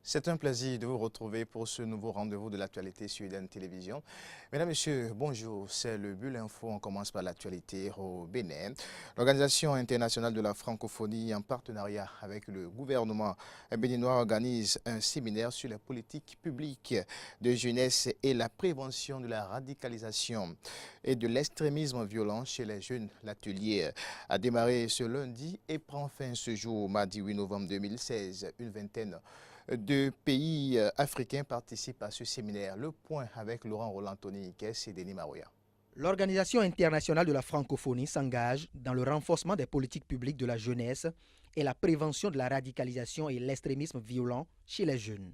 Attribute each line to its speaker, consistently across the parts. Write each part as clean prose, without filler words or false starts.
Speaker 1: C'est un plaisir de vous retrouver pour ce nouveau rendez-vous de l'actualité sur Eden Télévision. Mesdames, Messieurs, bonjour. C'est le Bulle Info. On commence par l'actualité au Bénin. L'Organisation internationale de la francophonie, en partenariat avec le gouvernement béninois, organise un séminaire sur les politiques publiques de jeunesse et la prévention de la radicalisation et de l'extrémisme violent chez les jeunes. L'atelier a démarré ce lundi et prend fin ce jour, mardi 8 novembre 2016. Une vingtaine de pays africains participent à ce séminaire. Le point avec Laurent Roland-Tony et Denis Maroya.
Speaker 2: L'Organisation internationale de la francophonie s'engage dans le renforcement des politiques publiques de la jeunesse et la prévention de la radicalisation et l'extrémisme violent chez les jeunes.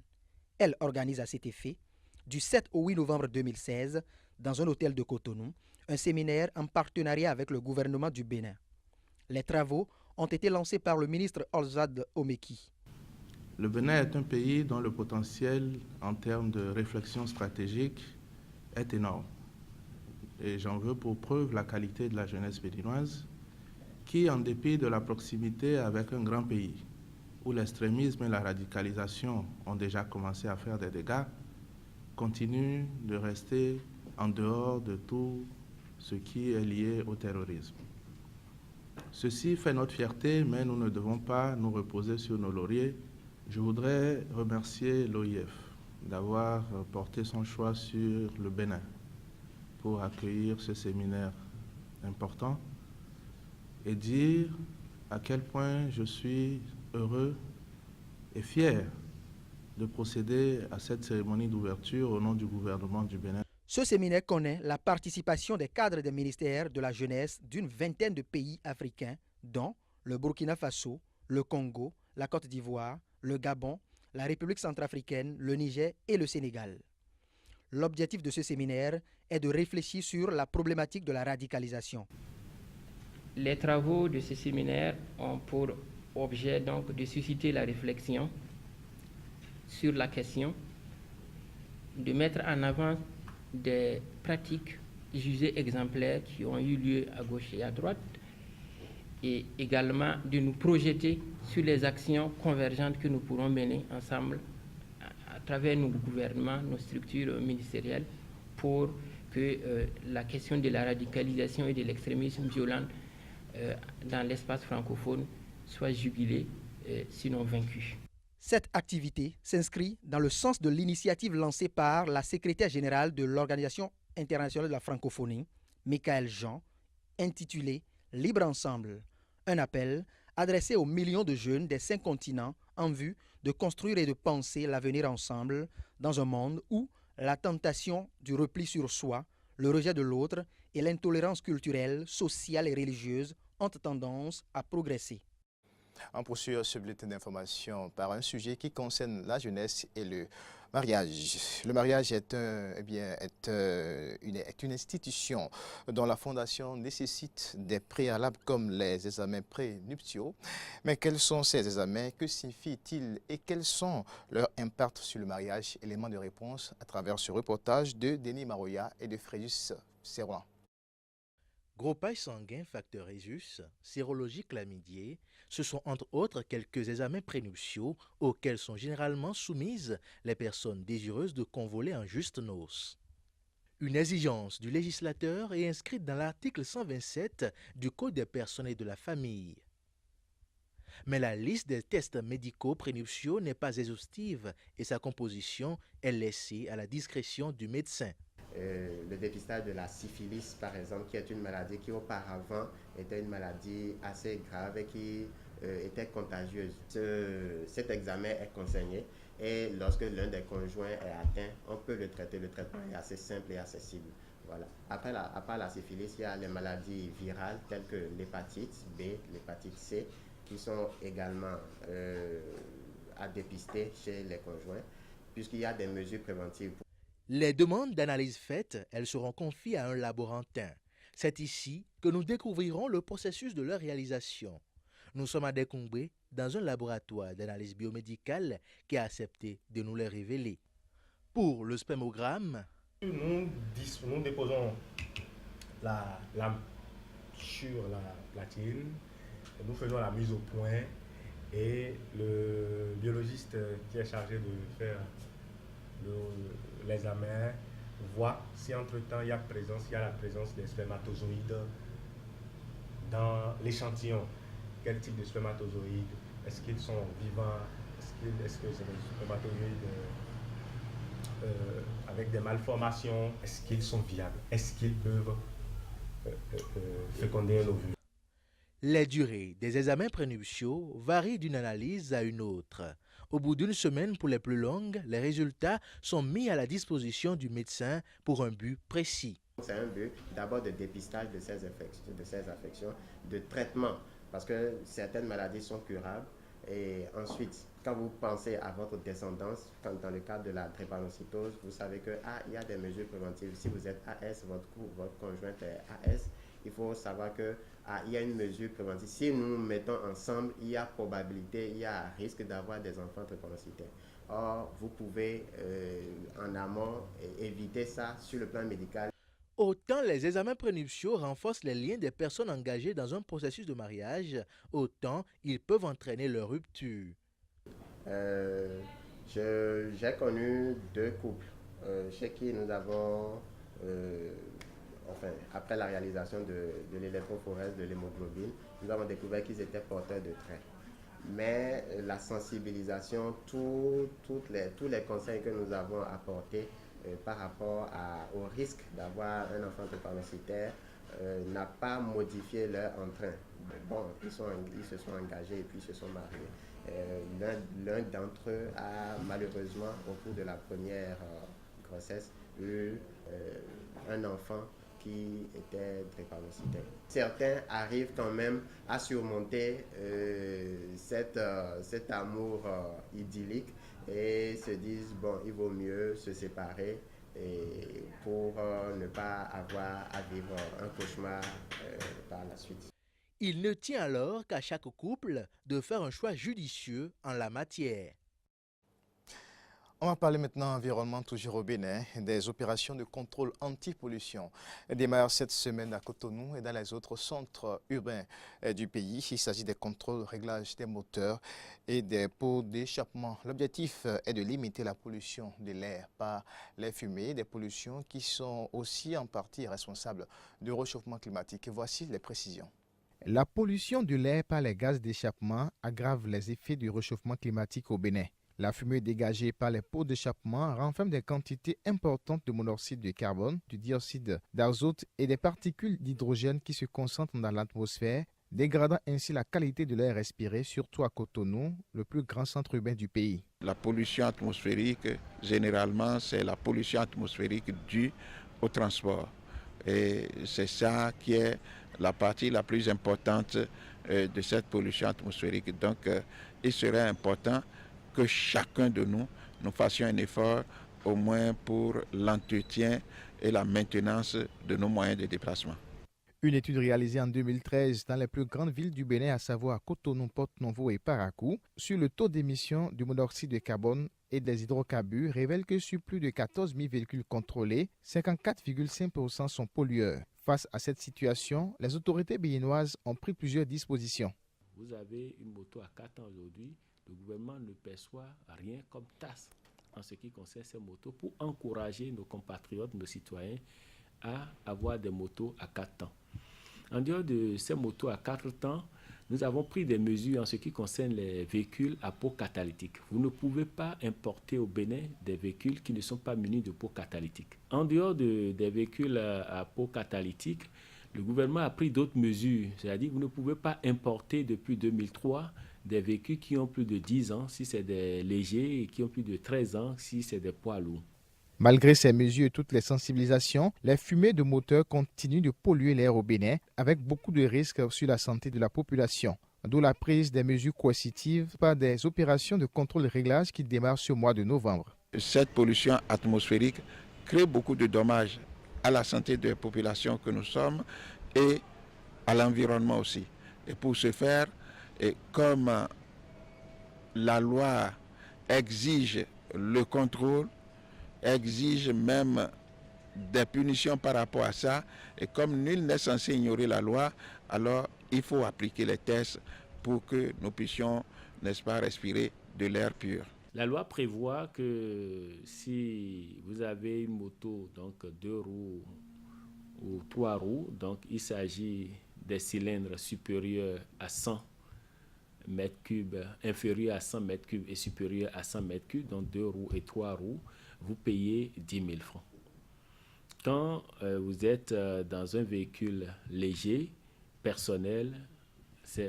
Speaker 2: Elle organise à cet effet, du 7 au 8 novembre 2016, dans un hôtel de Cotonou, un séminaire en partenariat avec le gouvernement du Bénin. Les travaux ont été lancés par le ministre Olzad Omeki.
Speaker 3: Le Bénin est un pays dont le potentiel en termes de réflexion stratégique est énorme. Et j'en veux pour preuve la qualité de la jeunesse béninoise qui, en dépit de la proximité avec un grand pays où l'extrémisme et la radicalisation ont déjà commencé à faire des dégâts, continue de rester en dehors de tout ce qui est lié au terrorisme. Ceci fait notre fierté, mais nous ne devons pas nous reposer sur nos lauriers. Je voudrais remercier l'OIF d'avoir porté son choix sur le Bénin pour accueillir ce séminaire important et dire à quel point je suis heureux et fier de procéder à cette cérémonie d'ouverture au nom du gouvernement du Bénin.
Speaker 2: Ce séminaire connaît la participation des cadres des ministères de la jeunesse d'une vingtaine de pays africains, dont le Burkina Faso, le Congo, la Côte d'Ivoire, le Gabon, la République centrafricaine, le Niger et le Sénégal. L'objectif de ce séminaire est de réfléchir sur la problématique de la radicalisation.
Speaker 4: Les travaux de ce séminaire ont pour objet donc de susciter la réflexion sur la question, de mettre en avant des pratiques jugées exemplaires qui ont eu lieu à gauche et à droite, et également de nous projeter sur les actions convergentes que nous pourrons mener ensemble à travers nos gouvernements, nos structures ministérielles, pour que la question de la radicalisation et de l'extrémisme violent dans l'espace francophone soit jugulée, sinon vaincue.
Speaker 2: Cette activité s'inscrit dans le sens de l'initiative lancée par la secrétaire générale de l'Organisation internationale de la francophonie, Michaël Jean, intitulée « Libre ensemble », un appel adressé aux millions de jeunes des 5 continents en vue de construire et de penser l'avenir ensemble dans un monde où la tentation du repli sur soi, le rejet de l'autre et l'intolérance culturelle, sociale et religieuse ont tendance à progresser.
Speaker 1: On poursuit ce bulletin d'information par un sujet qui concerne la jeunesse et le mariage. Le mariage est une institution dont la fondation nécessite des préalables comme les examens prénuptiaux. Mais quels sont ces examens? Que signifient-ils et quels sont leurs impacts sur le mariage? Élément de réponse à travers ce reportage de Denis Maroya et de Fréjus Serroin.
Speaker 5: Groupage sanguin, facteur Rhésus, sérologie chlamydier, ce sont entre autres quelques examens prénuptiaux auxquels sont généralement soumises les personnes désireuses de convoler en juste noces. Une exigence du législateur est inscrite dans l'article 127 du Code des personnes et de la famille. Mais la liste des tests médicaux prénuptiaux n'est pas exhaustive et sa composition est laissée à la discrétion du médecin.
Speaker 6: Le dépistage de la syphilis, par exemple, qui est une maladie qui auparavant était une maladie assez grave et qui était contagieuse. Cet examen est conseillé et lorsque l'un des conjoints est atteint, on peut le traiter. Le traitement est assez simple et accessible. Voilà. À part la syphilis, il y a les maladies virales telles que l'hépatite B, l'hépatite C, qui sont également à dépister chez les conjoints, puisqu'il y a des mesures préventives.
Speaker 5: Les demandes d'analyse faites, elles seront confiées à un laborantin. C'est ici que nous découvrirons le processus de leur réalisation. Nous sommes à Décombré dans un laboratoire d'analyse biomédicale qui a accepté de nous les révéler. Pour le spermogramme,
Speaker 7: nous déposons la lame sur la platine, nous faisons la mise au point Et le biologiste qui est chargé de faire l'examen voit si entre-temps il y a la présence des spermatozoïdes dans l'échantillon. Quel type de spermatozoïdes? Est-ce qu'ils sont vivants? Est-ce que c'est des spermatozoïdes avec des malformations? Est-ce qu'ils sont viables? Est-ce qu'ils peuvent féconder un ovule?
Speaker 5: Les durées des examens prénuptiaux varient d'une analyse à une autre. Au bout d'une semaine pour les plus longues, les résultats sont mis à la disposition du médecin pour un but précis.
Speaker 6: C'est un but d'abord de dépistage de ces affections, de traitement, parce que certaines maladies sont curables. Et ensuite, quand vous pensez à votre descendance, dans le cadre de la drépanocytose, vous savez qu'il y a des mesures préventives. Si vous êtes AS, votre conjointe est AS, il faut savoir qu'il y a une mesure préventive. Si nous nous mettons ensemble, il y a probabilité, il y a risque d'avoir des enfants drépanocytaires. Or, vous pouvez en amont éviter ça sur le plan médical.
Speaker 5: Autant les examens prénuptiaux renforcent les liens des personnes engagées dans un processus de mariage, autant ils peuvent entraîner leur rupture.
Speaker 6: J'ai connu 2 couples chez qui nous avons, après la réalisation de l'électrophorèse de l'hémoglobine, nous avons découvert qu'ils étaient porteurs de traits. Mais la sensibilisation, tous les conseils que nous avons apportés par rapport au risque d'avoir un enfant drépanocytaire n'a pas modifié leur entrain. Bon, ils se sont engagés et puis ils se sont mariés. L'un d'entre eux a malheureusement, au cours de la première grossesse, eu un enfant qui était drépanocytaire. Certains arrivent quand même à surmonter cet amour idyllique et se disent, bon, il vaut mieux se séparer et pour ne pas avoir à vivre un cauchemar par la suite.
Speaker 5: Il ne tient alors qu'à chaque couple de faire un choix judicieux en la matière.
Speaker 1: On va parler maintenant environnement, toujours au Bénin, des opérations de contrôle anti-pollution démarrent cette semaine à Cotonou et dans les autres centres urbains du pays. Il s'agit des contrôles, réglages des moteurs et des pots d'échappement. L'objectif est de limiter la pollution de l'air par les fumées, des pollutions qui sont aussi en partie responsables du réchauffement climatique. Et voici les précisions. La pollution de l'air par les gaz d'échappement aggrave les effets du réchauffement climatique au Bénin. La fumée dégagée par les pots d'échappement renferme des quantités importantes de monoxyde de carbone, du dioxyde d'azote et des particules d'hydrogène qui se concentrent dans l'atmosphère, dégradant ainsi la qualité de l'air respiré, surtout à Cotonou, le plus grand centre urbain du pays.
Speaker 8: La pollution atmosphérique, généralement, c'est la pollution atmosphérique due au transport. Et c'est ça qui est la partie la plus importante de cette pollution atmosphérique. Donc, il serait important que chacun de nous fassions un effort au moins pour l'entretien et la maintenance de nos moyens de déplacement.
Speaker 1: Une étude réalisée en 2013 dans les plus grandes villes du Bénin, à savoir Cotonou, Porto-Novo et Parakou, sur le taux d'émission du monoxyde de carbone et des hydrocarbures révèle que sur plus de 14 000 véhicules contrôlés, 54,5% sont pollueurs. Face à cette situation, les autorités béninoises ont pris plusieurs dispositions.
Speaker 9: Vous avez une moto à 4 ans aujourd'hui, le gouvernement ne perçoit rien comme taxe en ce qui concerne ces motos pour encourager nos compatriotes, nos citoyens à avoir des motos à 4 ans. En dehors de ces motos à 4 ans, nous avons pris des mesures en ce qui concerne les véhicules à pot catalytique. Vous ne pouvez pas importer au Bénin des véhicules qui ne sont pas munis de pot catalytique. En dehors des véhicules à pot catalytique, le gouvernement a pris d'autres mesures. C'est-à-dire que vous ne pouvez pas importer depuis 2003 des véhicules qui ont plus de 10 ans, si c'est des légers, et qui ont plus de 13 ans, si c'est des poids lourds.
Speaker 1: Malgré ces mesures et toutes les sensibilisations, les fumées de moteurs continuent de polluer l'air au Bénin avec beaucoup de risques sur la santé de la population. D'où la prise des mesures coercitives par des opérations de contrôle et réglage qui démarrent ce mois de novembre.
Speaker 8: Cette pollution atmosphérique crée beaucoup de dommages à la santé des populations que nous sommes et à l'environnement aussi. Et pour ce faire, et comme la loi exige le contrôle, exige même des punitions par rapport à ça, et comme nul n'est censé ignorer la loi, alors il faut appliquer les tests pour que nous puissions n'est-ce pas, respirer de l'air pur.
Speaker 9: La loi prévoit que si vous avez une moto, donc 2 roues ou 3 roues, donc il s'agit des cylindres supérieurs à 100 mètres cubes, inférieurs à 100 mètres cubes et supérieurs à 100 mètres cubes, donc 2 roues et 3 roues, vous payez 10 000 francs. Quand vous êtes dans un véhicule léger, personnel,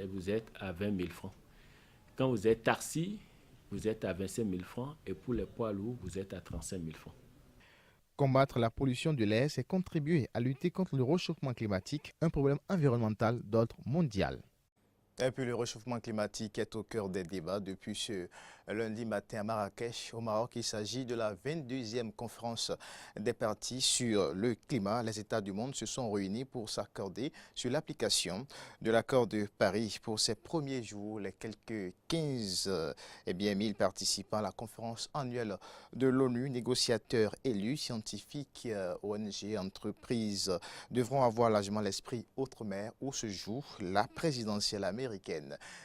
Speaker 9: vous êtes à 20 000 francs. Quand vous êtes taxi, vous êtes à 25 000 francs et pour les poids lourds, vous êtes à 35 000 francs.
Speaker 1: Combattre la pollution de l'air, c'est contribuer à lutter contre le réchauffement climatique, un problème environnemental d'ordre mondial. Et puis le réchauffement climatique est au cœur des débats depuis ce lundi matin à Marrakech, au Maroc. Il s'agit de la 22e conférence des parties sur le climat. Les États du monde se sont réunis pour s'accorder sur l'application de l'accord de Paris. Pour ces premiers jours, les quelques 15 000 participants à la conférence annuelle de l'ONU, négociateurs élus, scientifiques, ONG, entreprises, devront avoir largement l'esprit outre-mer où se joue la présidentielle américaine.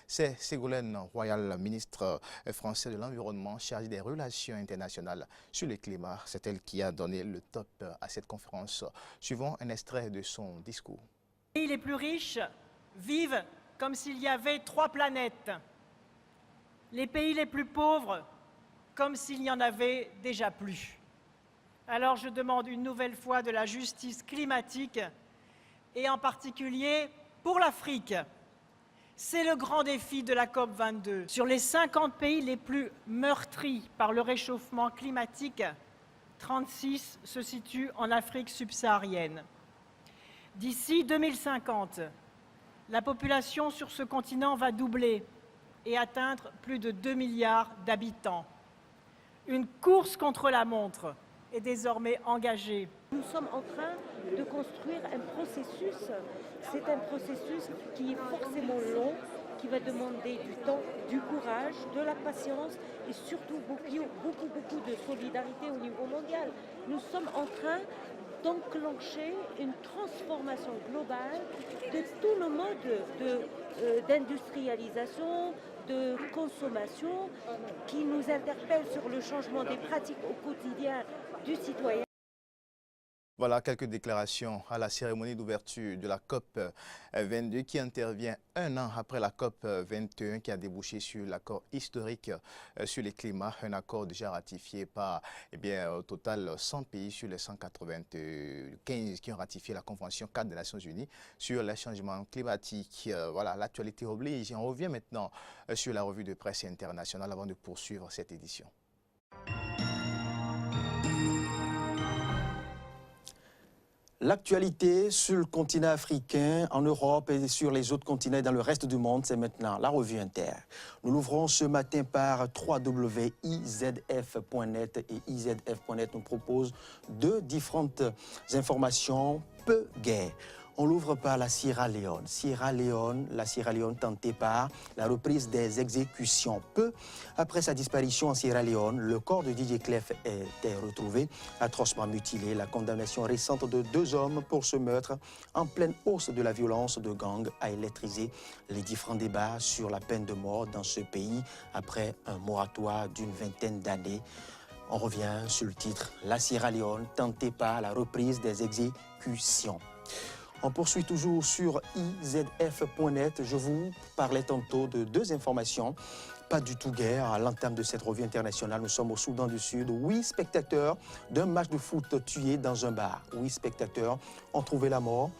Speaker 1: C'est Ségolène Royal, ministre français de l'Environnement, chargée des relations internationales sur le climat. C'est elle qui a donné le top à cette conférence. Suivons un extrait de son discours.
Speaker 10: Les pays les plus riches vivent comme s'il y avait 3 planètes. Les pays les plus pauvres, comme s'il n'y en avait déjà plus. Alors je demande une nouvelle fois de la justice climatique et en particulier pour l'Afrique. C'est le grand défi de la COP22. Sur les 50 pays les plus meurtris par le réchauffement climatique, 36 se situent en Afrique subsaharienne. D'ici 2050, la population sur ce continent va doubler et atteindre plus de 2 milliards d'habitants. Une course contre la montre est désormais engagée.
Speaker 11: Nous sommes en train de construire un processus. C'est un processus qui est forcément long, qui va demander du temps, du courage, de la patience et surtout beaucoup de solidarité au niveau mondial. Nous sommes en train d'enclencher une transformation globale de tout le mode d'industrialisation, de consommation qui nous interpelle sur le changement des pratiques au quotidien du citoyen.
Speaker 1: Voilà quelques déclarations à la cérémonie d'ouverture de la COP 22 qui intervient un an après la COP 21 qui a débouché sur l'accord historique sur le climat, un accord déjà ratifié par au total 100 pays sur les 195 qui ont ratifié la Convention 4 des Nations Unies sur les changements climatiques. Voilà, l'actualité oblige. On revient maintenant sur la revue de presse internationale avant de poursuivre cette édition.
Speaker 2: L'actualité sur le continent africain, en Europe et sur les autres continents dans le reste du monde, c'est maintenant la revue Inter. Nous l'ouvrons ce matin par www.izf.net et izf.net nous propose 2 différentes informations peu gaies. On l'ouvre par la Sierra Leone. La Sierra Leone tentée par la reprise des exécutions. Peu après sa disparition en Sierra Leone, le corps de DJ Clef était retrouvé atrocement mutilé. La condamnation récente de 2 hommes pour ce meurtre en pleine hausse de la violence de gang a électrisé les différents débats sur la peine de mort dans ce pays après un moratoire d'une vingtaine d'années. On revient sur le titre « La Sierra Leone tentée par la reprise des exécutions ». On poursuit toujours sur izf.net. Je vous parlais tantôt de 2 informations, pas du tout guère. À l'entame de cette revue internationale, nous sommes au Soudan du Sud. 8 spectateurs d'un match de foot tués dans un bar. 8 spectateurs ont trouvé la mort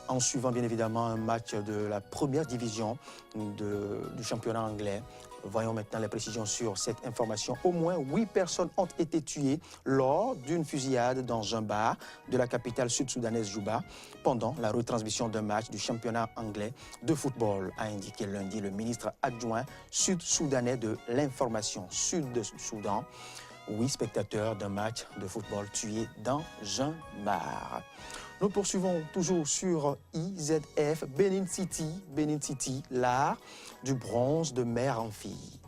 Speaker 2: en suivant bien évidemment un match de la première division du championnat anglais. Voyons maintenant les précisions sur cette information. Au moins 8 personnes ont été tuées lors d'une fusillade dans un bar de la capitale sud-soudanaise Juba pendant la retransmission d'un match du championnat anglais de football, a indiqué lundi le ministre adjoint sud-soudanais de l'information Sud-Soudan. 8 spectateurs d'un match de football tués dans un bar. Nous poursuivons toujours sur IZF, Benin City, l'art du bronze de mère en fille.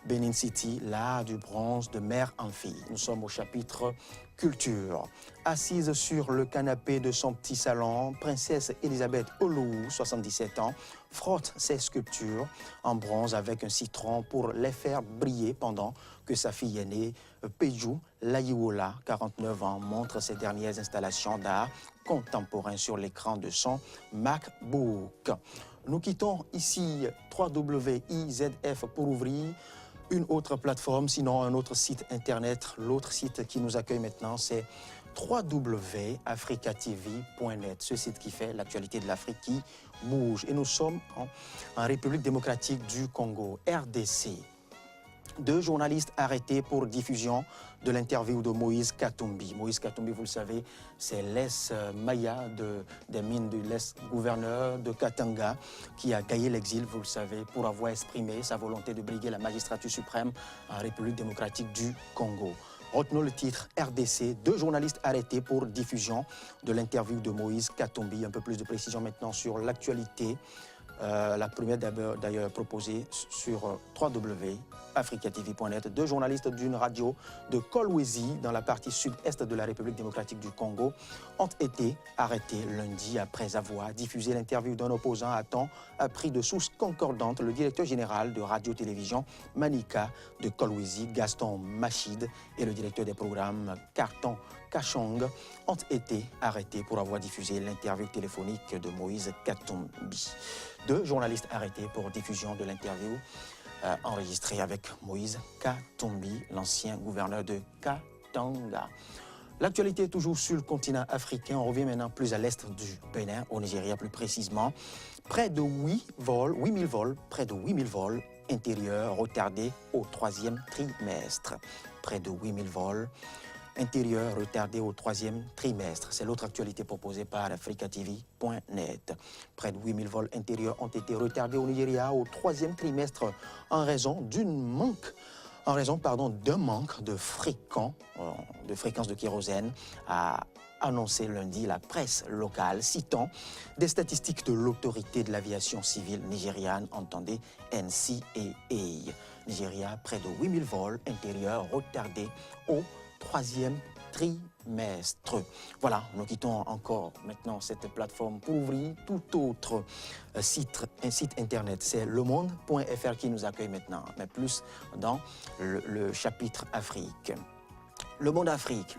Speaker 12: Benin City, l'art du bronze de mère en fille. Nous sommes au chapitre culture. Assise sur le canapé de son petit salon, princesse Elisabeth Olou, 77 ans, frotte ses sculptures en bronze avec un citron pour les faire briller pendant que sa fille aînée, Pejou Layiwola, 49 ans, montre ses dernières installations d'art contemporain sur l'écran de son MacBook. Nous quittons ici www.izf pour ouvrir une autre plateforme, sinon un autre site internet. L'autre site qui nous accueille maintenant, c'est www.africatv.net, ce site qui fait l'actualité de l'Afrique qui bouge. Et nous sommes en République démocratique du Congo, RDC. 2 journalistes arrêtés pour diffusion de l'interview de Moïse Katumbi. Moïse Katumbi, vous le savez, c'est l'ex-Maya des mines de l'ex-gouverneur de Katanga qui a gagné l'exil, vous le savez, pour avoir exprimé sa volonté de briguer la magistrature suprême en République démocratique du Congo. Retenons le titre RDC, 2 journalistes arrêtés pour diffusion de l'interview de Moïse Katumbi. Un peu plus de précision maintenant sur l'actualité. La première d'ailleurs proposée sur www.africatv.net. 2 journalistes d'une radio de Kolwezi dans la partie sud-est de la République démocratique du Congo ont été arrêtés lundi après avoir diffusé l'interview d'un opposant à temps appris de sources concordantes. Le directeur général de radio-télévision Manika de Kolwezi, Gaston Machid, et le directeur des programmes Carton Kachong ont été arrêtés pour avoir diffusé l'interview téléphonique de Moïse Katumbi. 2 journalistes arrêtés pour diffusion de l'interview enregistrée avec Moïse Katumbi, l'ancien gouverneur de Katanga. L'actualité est toujours sur le continent africain. On revient maintenant plus à l'est du Bénin, au Nigeria plus précisément. Près de 8000 vols intérieurs retardés au 3e trimestre. Près de 8000 vols intérieurs retardés au 3e trimestre. C'est l'autre actualité proposée par africatv.net. Près de 8000 vols intérieurs ont été retardés au Nigeria au 3e trimestre en raison d'un manque de fréquence de kérosène, a annoncé lundi la presse locale, citant des statistiques de l'autorité de l'aviation civile nigériane, entendez NCAA. Nigeria, près de 8000 vols intérieurs retardés au 3e trimestre. Voilà, nous quittons encore maintenant cette plateforme pour ouvrir tout autre site, un site internet. C'est lemonde.fr qui nous accueille maintenant, mais plus dans le chapitre Afrique. Le Monde Afrique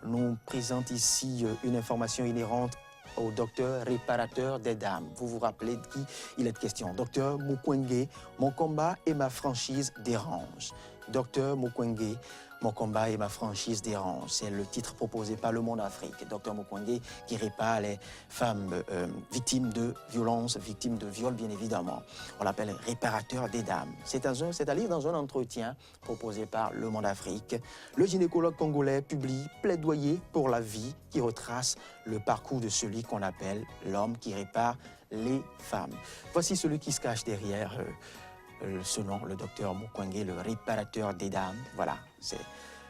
Speaker 12: nous présente ici une information inhérente au docteur réparateur des dames. Vous vous rappelez de qui il est question. Docteur Mukwege, mon combat et ma franchise dérangent. Docteur Mukwege, mon combat et ma franchise dérangent. C'est le titre proposé par Le Monde Afrique. Docteur Mukwege qui répare les femmes victimes de violences, victimes de viols bien évidemment. On l'appelle réparateur des dames. C'est à lire dans un entretien proposé par Le Monde Afrique. Le gynécologue congolais publie Plaidoyer pour la vie qui retrace le parcours de celui qu'on appelle l'homme qui répare les femmes. Voici celui qui se cache derrière ce nom, le docteur Mukwege, le réparateur des dames. Voilà, c'est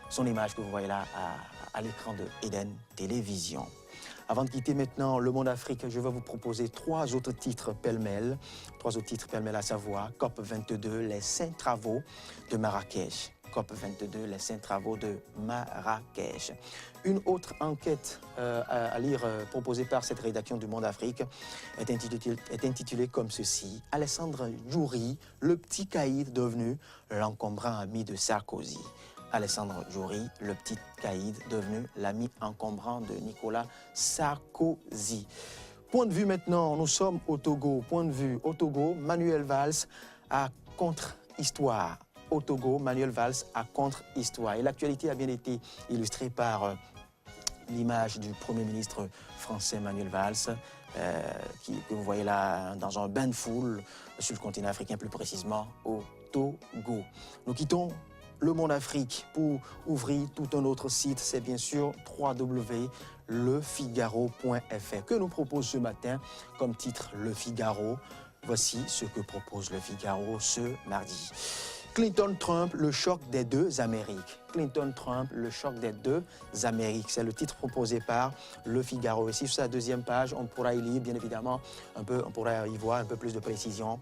Speaker 12: son image que vous voyez là à l'écran de Eden Télévision. Avant de quitter maintenant Le Monde Afrique, je vais vous proposer 3 autres titres pêle-mêle. 3 autres titres pêle-mêle à savoir COP22, les 5 travaux de Marrakech. COP22, les 5 travaux de Marrakech. Une autre enquête à lire proposée par cette rédaction du Monde Afrique est intitulée comme ceci. Alessandre Djouri, le petit caïd devenu l'encombrant ami de Sarkozy. Alessandre Djouri, le petit caïd devenu l'ami encombrant de Nicolas Sarkozy. Point de vue maintenant, nous sommes au Togo. Point de vue au Togo, Manuel Valls a contre-histoire. Au Togo, Manuel Valls a contre-histoire. Et l'actualité a bien été illustrée par l'image du Premier ministre français Manuel Valls, que vous voyez là dans un bain de foule sur le continent africain, plus précisément au Togo. Nous quittons Le Monde Afrique pour ouvrir tout un autre site, c'est bien sûr www.lefigaro.fr que nous propose ce matin comme titre Le Figaro. Voici ce que propose Le Figaro ce mardi. Clinton-Trump, le choc des 2 Amériques. Clinton-Trump, le choc des 2 Amériques. C'est le titre proposé par Le Figaro. Ici, sur sa 2e page, on pourra y lire, bien évidemment, on pourra y voir un peu plus de précision.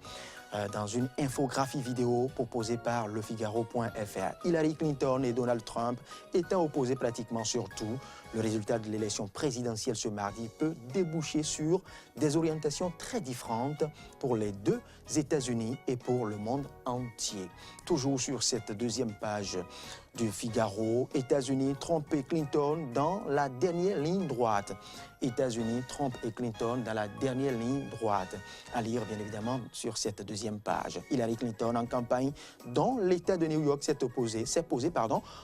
Speaker 12: dans une infographie vidéo proposée par lefigaro.fr. Hillary Clinton et Donald Trump étant opposés pratiquement sur tout, le résultat de l'élection présidentielle ce mardi peut déboucher sur des orientations très différentes pour les deux États-Unis et pour le monde entier. Toujours sur cette deuxième page du Figaro, États-Unis, Trump et Clinton dans la dernière ligne droite. États-Unis, Trump et Clinton dans la dernière ligne droite. À lire bien évidemment sur cette deuxième page. Hillary Clinton en campagne dans l'État de New York s'est posée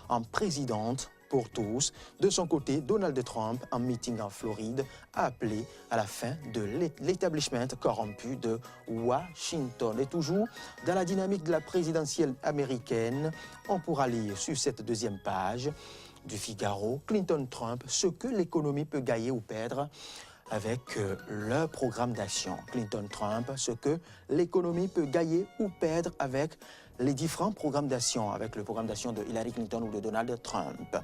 Speaker 12: en présidente pour tous. De son côté, Donald Trump, en meeting en Floride, a appelé à la fin de l'établissement corrompu de Washington. Et toujours dans la dynamique de la présidentielle américaine, on pourra lire sur cette deuxième page du Figaro, Clinton-Trump, ce que l'économie peut gagner ou perdre avec leur programme d'action. Clinton-Trump, ce que l'économie peut gagner ou perdre avec les différents programmes d'action, avec le programme d'action de Hillary Clinton ou de Donald Trump.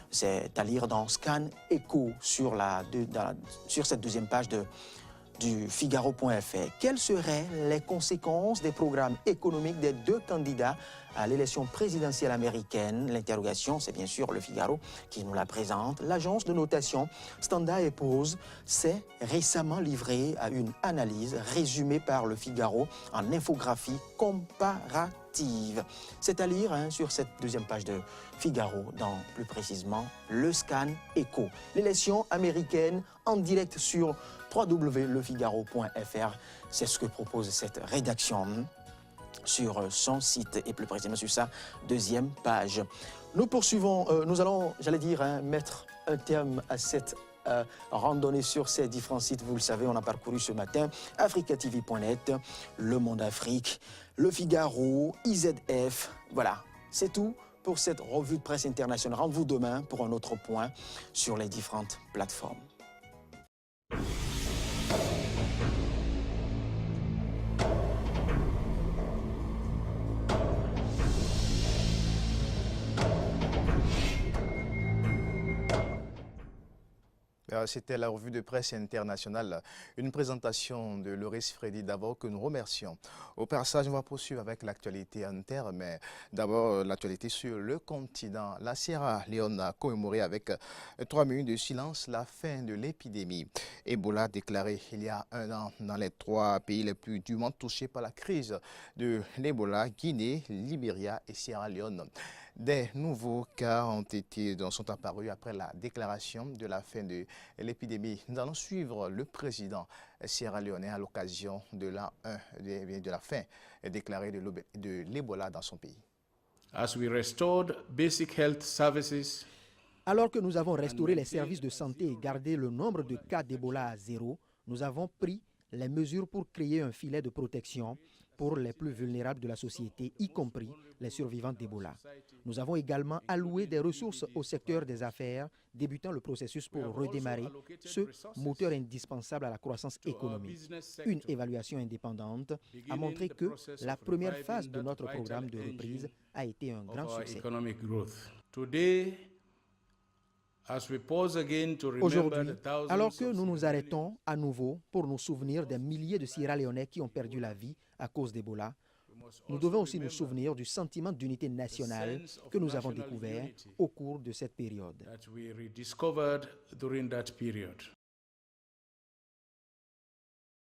Speaker 12: C'est à lire dans Scan Echo sur cette deuxième page du Figaro.fr. Quelles seraient les conséquences des programmes économiques des deux candidats à l'élection présidentielle américaine? L'interrogation, c'est bien sûr le Figaro qui nous la présente. L'agence de notation Standard & Poor's s'est récemment livrée à une analyse résumée par le Figaro en infographie comparative. C'est à lire sur cette deuxième page de Figaro, dans plus précisément le Scan Echo. L'élection américaine en direct sur www.lefigaro.fr. C'est ce que propose cette rédaction sur son site et plus précisément sur sa deuxième page. Nous poursuivons, nous allons, mettre un terme à cette randonnée sur ces différents sites. Vous le savez, on a parcouru ce matin africatv.net, Le Monde Afrique, Le Figaro, IZF. Voilà, c'est tout pour cette revue de presse internationale. Rendez-vous demain pour un autre point sur les différentes plateformes.
Speaker 1: C'était la revue de presse internationale, une présentation de Loris Freddy d'abord que nous remercions. Au passage, on va poursuivre avec l'actualité inter, mais d'abord l'actualité sur le continent. La Sierra Leone a commémoré avec 3 minutes de silence la fin de l'épidémie. Ebola déclaré il y a 1 an dans les 3 pays les plus durement touchés par la crise de l'Ebola, Guinée, Libéria et Sierra Leone. Des nouveaux cas sont apparus après la déclaration de la fin de l'épidémie. Nous allons suivre le président sierra-léonais à l'occasion de la fin déclarée de l'Ebola dans son pays.
Speaker 13: As we restored basic health services,
Speaker 2: alors que nous avons restauré les services de santé et gardé le nombre de cas d'Ebola à 0, nous avons pris les mesures pour créer un filet de protection pour les plus vulnérables de la société, y compris les survivants d'Ebola. Nous avons également alloué des ressources au secteur des affaires, débutant le processus pour redémarrer ce moteur indispensable à la croissance économique. Une évaluation indépendante a montré que la première phase de notre programme de reprise a été un grand succès. Aujourd'hui, alors que nous nous arrêtons à nouveau pour nous souvenir des milliers de Sierra-Léonais qui ont perdu la vie à cause d'Ebola, nous devons aussi nous souvenir du sentiment d'unité nationale que nous avons découvert au cours de cette période.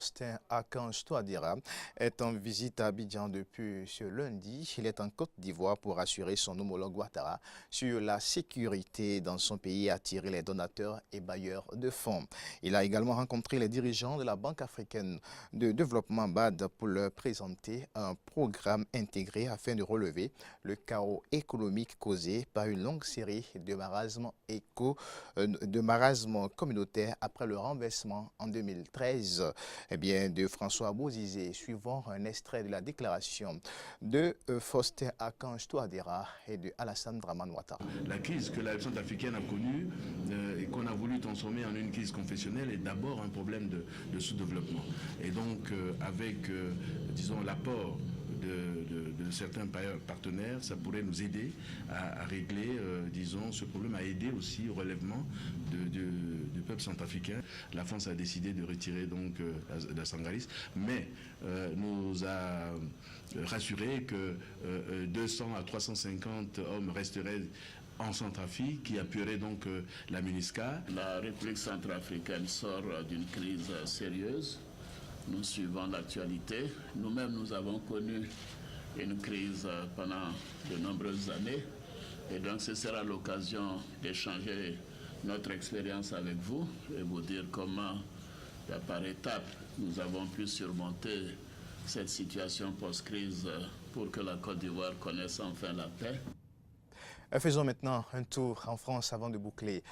Speaker 1: Faustin Archange Touadéra est en visite à Abidjan depuis ce lundi. Il est en Côte d'Ivoire pour assurer son homologue Ouattara sur la sécurité dans son pays et attirer les donateurs et bailleurs de fonds. Il a également rencontré les dirigeants de la Banque africaine de développement BAD pour leur présenter un programme intégré afin de relever le chaos économique causé par une longue série de marasmes communautaires après le renversement en 2013. De François Bozizé, suivant un extrait de la déclaration de Faustin Archange Touadéra et de Alassane Dramane Ouattara.
Speaker 14: La crise que la centrafricaine a connue et qu'on a voulu transformer en une crise confessionnelle est d'abord un problème de sous-développement. Et donc, avec, disons, l'apport de certains partenaires, ça pourrait nous aider à régler, disons, ce problème, à aider aussi au relèvement de peuple centrafricain. La France a décidé de retirer donc la Sangaris, mais nous a rassuré que 200 à 350 hommes resteraient en Centrafrique, qui appuierait donc la MINUSCA.
Speaker 15: La République centrafricaine sort d'une crise sérieuse. Nous suivons l'actualité. Nous-mêmes, nous avons connu une crise pendant de nombreuses années. Et donc, ce sera l'occasion d'échanger notre expérience avec vous et vous dire comment, par étapes, nous avons pu surmonter cette situation post-crise pour que la Côte d'Ivoire connaisse enfin la paix.
Speaker 1: Faisons maintenant un tour en France avant de boucler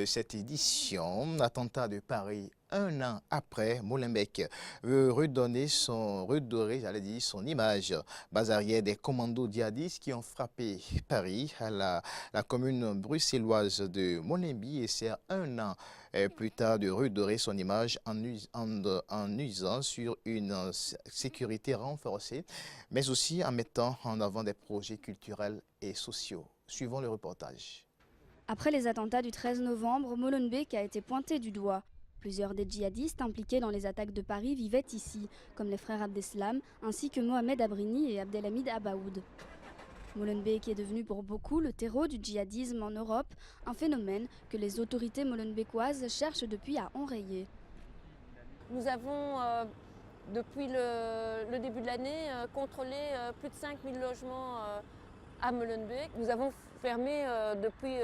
Speaker 1: cette édition. L'attentat de Paris, un an après, Molenbeek veut redorer son image. Base arrière des commandos djihadistes qui ont frappé Paris, à la commune bruxelloise de Molenbeek essaie un an plus tard de redorer son image en usant sur une sécurité renforcée, mais aussi en mettant en avant des projets culturels et sociaux. Suivons le reportage.
Speaker 16: Après les attentats du 13 novembre, Molenbeek a été pointé du doigt. Plusieurs des djihadistes impliqués dans les attaques de Paris vivaient ici, comme les frères Abdeslam, ainsi que Mohamed Abrini et Abdelhamid Abaoud. Molenbeek est devenu pour beaucoup le terreau du djihadisme en Europe, un phénomène que les autorités molenbeekoises cherchent depuis à enrayer.
Speaker 17: Nous avons, depuis le début de l'année, contrôlé plus de 5000 logements à Molenbeek. Nous avons fermé depuis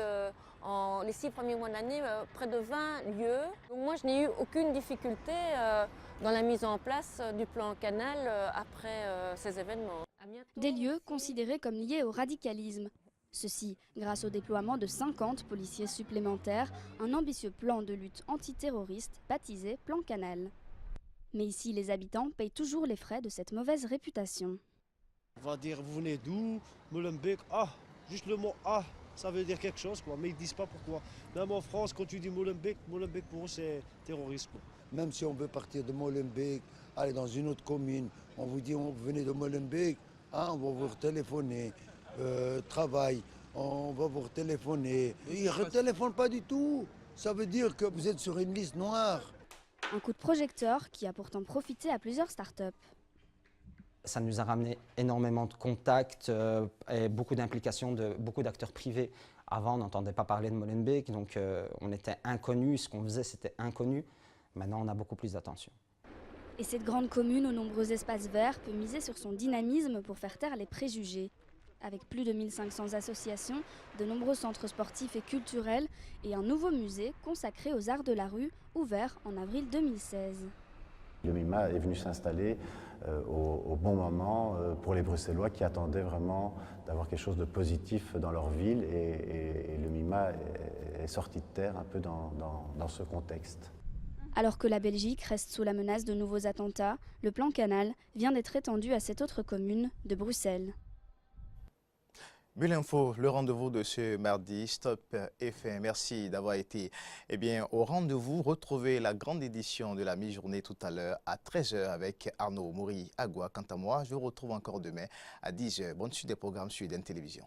Speaker 17: les 6 premiers mois de l'année près de 20 lieux. Donc moi, je n'ai eu aucune difficulté dans la mise en place du plan Canal après ces événements.
Speaker 16: Des lieux considérés comme liés au radicalisme. Ceci grâce au déploiement de 50 policiers supplémentaires, un ambitieux plan de lutte antiterroriste baptisé Plan Canal. Mais ici, les habitants payent toujours les frais de cette mauvaise réputation.
Speaker 18: On va dire, vous venez d'où? Molenbeek, juste le mot ça veut dire quelque chose, quoi, mais ils ne disent pas pourquoi. Même en France, quand tu dis Molenbeek pour eux c'est terroriste, quoi.
Speaker 19: Même si on veut partir de Molenbeek, aller dans une autre commune, on vous dit on venez de Molenbeek, on va vous téléphoner, travail, on va vous téléphoner. Ils ne retéléphonent pas du tout, ça veut dire que vous êtes sur une liste noire.
Speaker 16: Un coup de projecteur qui a pourtant profité à plusieurs startups.
Speaker 20: Ça nous a ramené énormément de contacts et beaucoup d'implications de beaucoup d'acteurs privés. Avant, on n'entendait pas parler de Molenbeek, donc on était inconnus, ce qu'on faisait c'était inconnu. Maintenant, on a beaucoup plus d'attention.
Speaker 16: Et cette grande commune aux nombreux espaces verts peut miser sur son dynamisme pour faire taire les préjugés. Avec plus de 1500 associations, de nombreux centres sportifs et culturels et un nouveau musée consacré aux arts de la rue, ouvert en avril 2016.
Speaker 21: Le MIMA est venu s'installer au bon moment pour les Bruxellois qui attendaient vraiment d'avoir quelque chose de positif dans leur ville et le MIMA est sorti de terre un peu dans ce contexte.
Speaker 16: Alors que la Belgique reste sous la menace de nouveaux attentats, le plan Canal vient d'être étendu à cette autre commune de Bruxelles.
Speaker 1: Bulle Info, le rendez-vous de ce mardi, Stop est fait. Merci d'avoir été au rendez-vous. Retrouvez la grande édition de la mi-journée tout à l'heure à 13h avec Arnaud Moury Agua. Quant à moi, je vous retrouve encore demain à 10h. Bonne suite des programmes sur UDN Télévision.